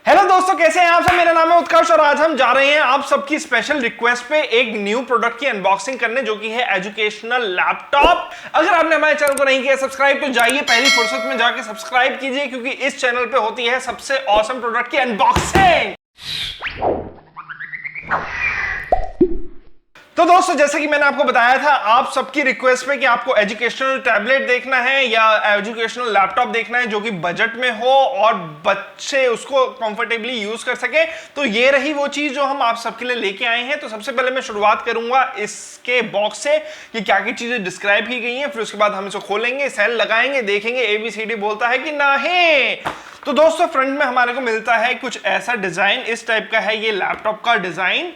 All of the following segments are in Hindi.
हेलो दोस्तों, कैसे हैं आप सब। मेरा नाम है उत्कर्ष और आज हम जा रहे हैं आप सबकी स्पेशल रिक्वेस्ट पे एक न्यू प्रोडक्ट की अनबॉक्सिंग करने, जो कि है एजुकेशनल लैपटॉप। अगर आपने हमारे चैनल को नहीं किया सब्सक्राइब तो जाइए पहली फुर्सत में जाके सब्सक्राइब कीजिए, क्योंकि इस चैनल पे होती है सबसे ऑसम प्रोडक्ट की अनबॉक्सिंग। तो दोस्तों, जैसे कि मैंने आपको बताया था आप सबकी रिक्वेस्ट पे कि आपको एजुकेशनल टैबलेट देखना है या एजुकेशनल लैपटॉप देखना है जो कि बजट में हो और बच्चे उसको कंफर्टेबली यूज कर सके, तो ये रही वो चीज जो हम आप सबके लिए लेके आए हैं। तो सबसे पहले मैं शुरुआत करूंगा इसके बॉक्स से कि क्या क्या चीजें डिस्क्राइब की गई हैं, फिर उसके बाद हम इसको खोलेंगे, सेल लगाएंगे, देखेंगे ABCD बोलता है कि नहीं। तो दोस्तों, फ्रंट में हमारे को मिलता है कुछ ऐसा डिजाइन, इस टाइप का है ये लैपटॉप का डिजाइन।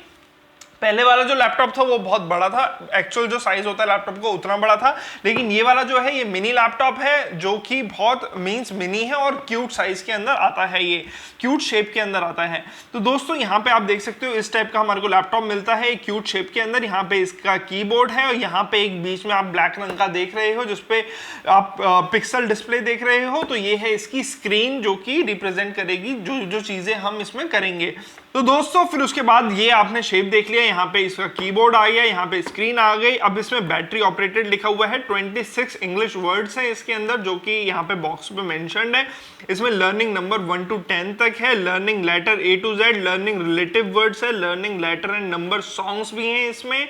पहले वाला जो लैपटॉप था वो बहुत बड़ा था, एक्चुअल जो साइज होता है लैपटॉप को उतना बड़ा था, लेकिन ये वाला जो है ये मिनी लैपटॉप है, जो कि बहुत मींस मिनी है और क्यूट साइज के अंदर आता है, ये क्यूट शेप के अंदर आता है। तो दोस्तों, यहाँ पे आप देख सकते हो इस टाइप का हमारे को लैपटॉप मिलता है क्यूट शेप के अंदर। यहाँ पे इसका कीबोर्ड है और यहाँ पे एक बीच में आप ब्लैक रंग का देख रहे हो जिसपे आप पिक्सल डिस्प्ले देख रहे हो। तो ये है इसकी स्क्रीन जो कि रिप्रेजेंट करेगी जो जो चीजें हम इसमें करेंगे। तो दोस्तों, फिर उसके बाद ये आपने शेप देख लिया, यहाँ पे इसका कीबोर्ड आ गया, यहाँ पे स्क्रीन आ गई। अब इसमें बैटरी ऑपरेटेड लिखा हुआ है, 26 इंग्लिश वर्ड्स हैं इसके अंदर जो कि यहाँ पे बॉक्स पे मेंशन्ड है। इसमें लर्निंग नंबर 1 to 10 तक है, learning letter A to Z, learning relative words है, learning letter and number songs भी हैं इसमें,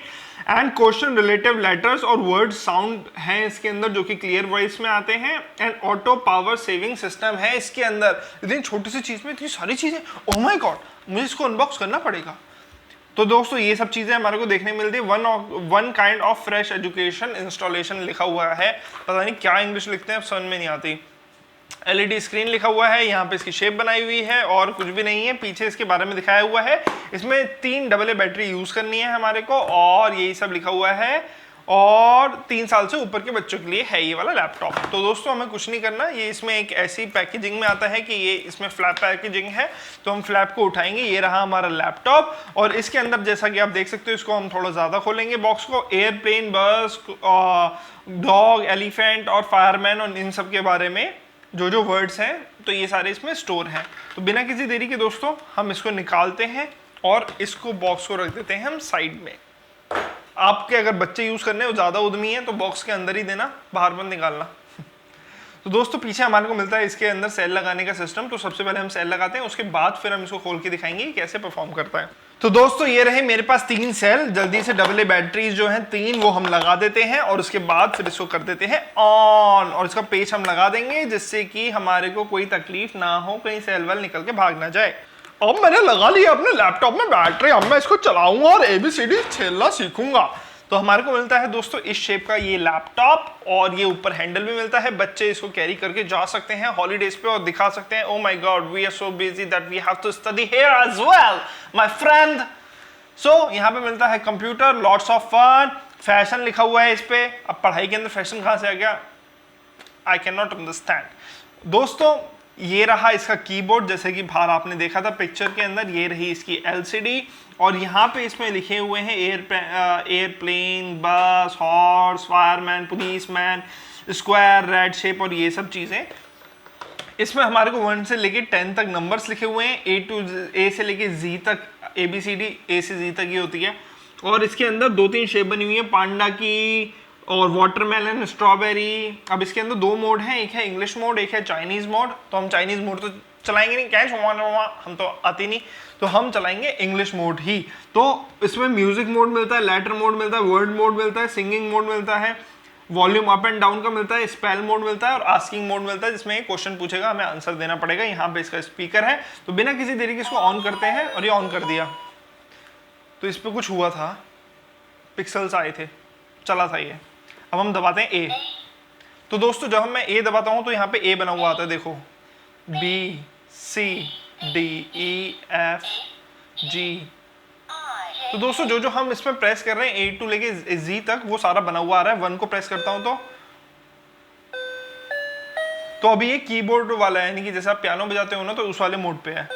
एंड क्वेश्चन रिलेटिव लेटर्स और वर्ड साउंड हैं इसके अंदर जो कि क्लियर वॉइस में आते हैं, and auto power saving system है इसके अंदर। इतनी छोटी सी चीज में इतनी सारी चीजें, ओह माय गॉड, मुझे इसको अनबॉक्स करना पड़ेगा। तो दोस्तों, ये सब चीजें हमारे को देखने मिलती है। One kind of fresh education installation लिखा हुआ है, पता नहीं क्या इंग्लिश लिखते हैं, समझ में नहीं आती। LED स्क्रीन लिखा हुआ है, यहाँ पे इसकी शेप बनाई हुई है और कुछ भी नहीं है। पीछे इसके बारे में दिखाया हुआ है, इसमें 3 AA बैटरी यूज करनी है हमारे को और यही सब लिखा हुआ है, और 3 साल से ऊपर के बच्चों के लिए है ये वाला लैपटॉप। तो दोस्तों, हमें कुछ नहीं करना, ये इसमें एक ऐसी पैकेजिंग में आता है कि ये इसमें फ्लैप पैकेजिंग है, तो हम फ्लैप को उठाएंगे। ये रहा हमारा लैपटॉप और इसके अंदर जैसा कि आप देख सकते हो, इसको हम थोड़ा ज्यादा खोलेंगे बॉक्स को। एयरप्लेन, बस, डॉग, एलिफेंट और फायरमैन और इन सब के बारे में जो जो वर्ड्स हैं, तो ये सारे इसमें स्टोर हैं। तो बिना किसी देरी के दोस्तों, हम इसको निकालते हैं और इसको बॉक्स को रख देते हैं हम साइड में। आपके अगर बच्चे यूज करने वो ज्यादा उद्यमी है तो बॉक्स के अंदर ही देना, बाहर मत निकालना। तो दोस्तों, पीछे हमारे को मिलता है इसके अंदर सेल लगाने का सिस्टम। तो सबसे पहले हम सेल लगाते हैं, उसके बाद फिर हम इसको खोल के दिखाएंगे कैसे परफॉर्म करता है। तो दोस्तों, ये रहे मेरे पास 3 सेल। जल्दी से AA बैटरीज जो हैं 3 वो हम लगा देते हैं और उसके बाद फिर इसको कर देते हैं ऑन, और इसका पेच हम लगा देंगे जिससे कि हमारे को कोई तकलीफ ना हो, कहीं सेल वेल निकल के भाग ना जाए। अब मैंने लगा लिया अपने लैपटॉप में बैटरी, अब मैं इसको चलाऊंगा और ABCD खेलना सीखूंगा। तो हमारे को मिलता है दोस्तों इस शेप का ये लैपटॉप, और ये ऊपर हैंडल भी मिलता है। बच्चे इसको कैरी करके जा सकते हैं हॉलीडेज पे और दिखा सकते हैं, oh my god, we are so busy that we have to study here as well my friend. So यहाँ पे मिलता है computer, lots of fun, fashion लिखा हुआ है इस पे। अब पढ़ाई के अंदर फैशन कहाँ से आ गया, आई कैन नॉट अंडरस्टैंड। दोस्तों, ये रहा इसका कीबोर्ड, जैसे कि बाहर आपने देखा था पिक्चर के अंदर। ये रही इसकी LCD और यहाँ पे इसमें लिखे हुए हैं एयरप्लेन, बस, horse, fireman, policeman, square, red shape और ये सब चीज़ें। इसमें हमारे को 1 से लेके 10 तक नंबर्स लिखे हुए हैं, A से लेके Z तक, ABCD A से Z तक ही होती है। और इसके अंदर 2-3 शेप बनी हुई है, पांडा की और वाटरमेलन, स्ट्रॉबेरी। अब इसके अंदर 2 मोड हैं, एक है इंग्लिश मोड, एक है चाइनीज मोड। तो हम चाइनीज मोड तो चलाएंगे नहीं, क्या हम तो आती नहीं, तो हम चलाएंगे इंग्लिश मोड ही। तो इसमें म्यूजिक मोड मिलता है, लेटर मोड मिलता है, वर्ड मोड मिलता है, सिंगिंग मोड मिलता है, वॉल्यूम अप एंड डाउन का मिलता है, स्पेल मोड मिलता है और आस्किंग मोड मिलता है, जिसमें क्वेश्चन पूछेगा, हमें आंसर देना पड़ेगा। यहाँ पे इसका स्पीकर है। तो बिना किसी देरी के इसको ऑन करते हैं, और ये ऑन कर दिया तो इस पर कुछ हुआ था, पिक्सल्स आए थे, चला था ये। अब हम दबाते हैं A। तो दोस्तों, जब मैं A दबाता हूं तो यहाँ पे A बना हुआ आता है, देखो, B C D E F G। तो दोस्तों, जो जो हम इसमें प्रेस कर रहे हैं A to लेके Z तक, वो सारा बना हुआ आ रहा है। 1 को प्रेस करता हूं तो अभी ये कीबोर्ड वाला है, यानी कि जैसे आप पियानो बजाते हो ना, तो उस वाले मोड पे है।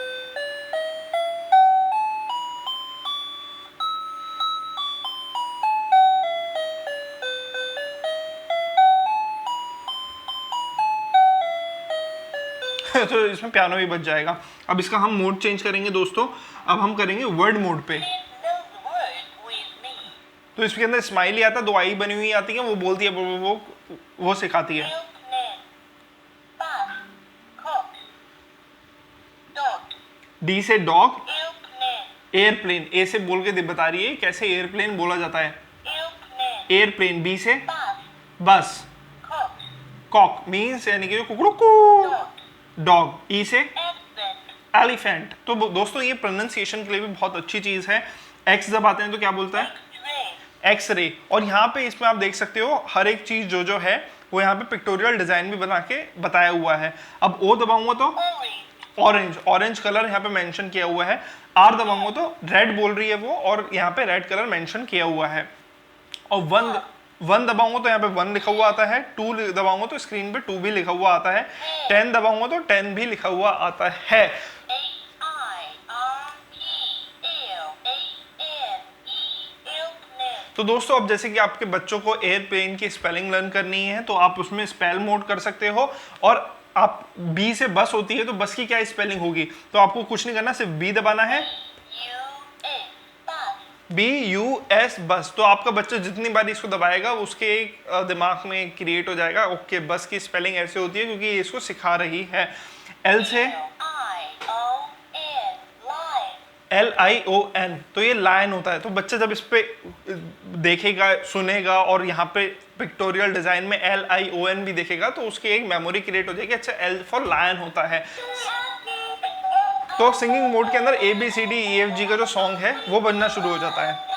तो इसमें पियानो भी बज जाएगा। अब इसका हम मोड चेंज करेंगे दोस्तों, अब हम करेंगे वर्ड मोड पे। तो इसके अंदर स्माइली आता है, 2 आई बनी हुई आती है, वो बोलती है, वो सिखाती है। डी से डॉग, एयरप्लेन, ए से बोल के बता रही है कैसे एयरप्लेन बोला जाता है। एयरप्लेन, बी से बस, कॉक मीन्स यानी कि कुकड़ू, डॉग, ई से एलिफेंट। तो दोस्तों ये प्रोनाउंसिएशन के लिए भी बहुत अच्छी चीज है। एक्स जब आते हैं तो क्या बोलता है, एक्स-रे। और यहाँ पे इसमें आप देख सकते हो हर एक चीज जो है वो यहाँ पे पिक्टोरियल डिजाइन भी बना के बताया हुआ है। अब ओ दबाऊंगा तो ऑरेंज, ऑरेंज कलर यहाँ पे मेंशन किया हुआ है। आर दबाऊंगा तो रेड बोल रही है वो, और यहाँ पे रेड कलर मेंशन किया हुआ है। और वन दबाऊंगा तो यहाँ पे 1 लिखा हुआ आता है। 2 दबाऊंगा तो स्क्रीन पे 2 भी लिखा हुआ आता है। 10 दबाऊंगा तो 10 भी लिखा हुआ आता है। तो दोस्तों अब जैसे कि आपके बच्चों को एयरप्लेन की स्पेलिंग लर्न करनी है तो आप उसमें स्पेल मोड कर सकते हो। और आप बी से बस होती है तो बस की क्या स्पेलिंग होगी, तो आपको कुछ नहीं करना, सिर्फ बी दबाना है, BUS बस। तो आपका बच्चा जितनी बार इसको दबाएगा उसके दिमाग में क्रिएट हो जाएगा, ओके बस की स्पेलिंग ऐसे होती है, क्योंकि ये इसको सिखा रही है। एल से LION, तो ये लायन होता है। तो बच्चा जब इस पे देखेगा, सुनेगा और यहाँ पे पिक्टोरियल डिजाइन में LION भी देखेगा तो उसकी एक मेमोरी क्रिएट हो जाएगी, अच्छा L फॉर लायन होता है। तो सिंगिंग मोड के अंदर ABCDEFG का जो सॉन्ग है वो बजना शुरू हो जाता है।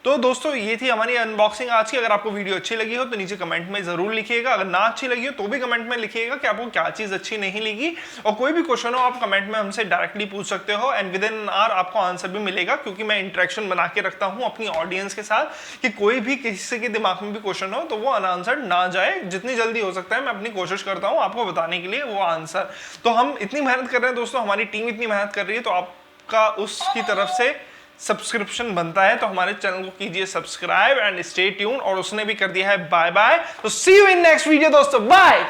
तो दोस्तों ये थी हमारी अनबॉक्सिंग आज की। अगर आपको वीडियो अच्छी लगी हो तो नीचे कमेंट में जरूर लिखिएगा। अगर ना अच्छी लगी हो तो भी कमेंट में लिखिएगा कि आपको क्या चीज अच्छी नहीं लगी। और कोई भी क्वेश्चन हो आप कमेंट में हमसे डायरेक्टली पूछ सकते हो, एंड विद इन आवर आपको आंसर भी मिलेगा, क्योंकि मैं इंटरेक्शन बना के रखता हूँ अपनी ऑडियंस के साथ कि कोई भी किसी के दिमाग में भी क्वेश्चन हो तो वो अनआंसर्ड ना जाए। जितनी जल्दी हो सकता है मैं अपनी कोशिश करता हूँ आपको बताने के लिए वो आंसर। तो हम इतनी मेहनत कर रहे हैं दोस्तों, हमारी टीम इतनी मेहनत कर रही है, तो आपका उसकी तरफ से सब्सक्रिप्शन बनता है। तो हमारे चैनल को कीजिए सब्सक्राइब एंड स्टे ट्यून। और उसने भी कर दिया है बाय बाय। तो सी यू इन नेक्स्ट वीडियो दोस्तों, बाय।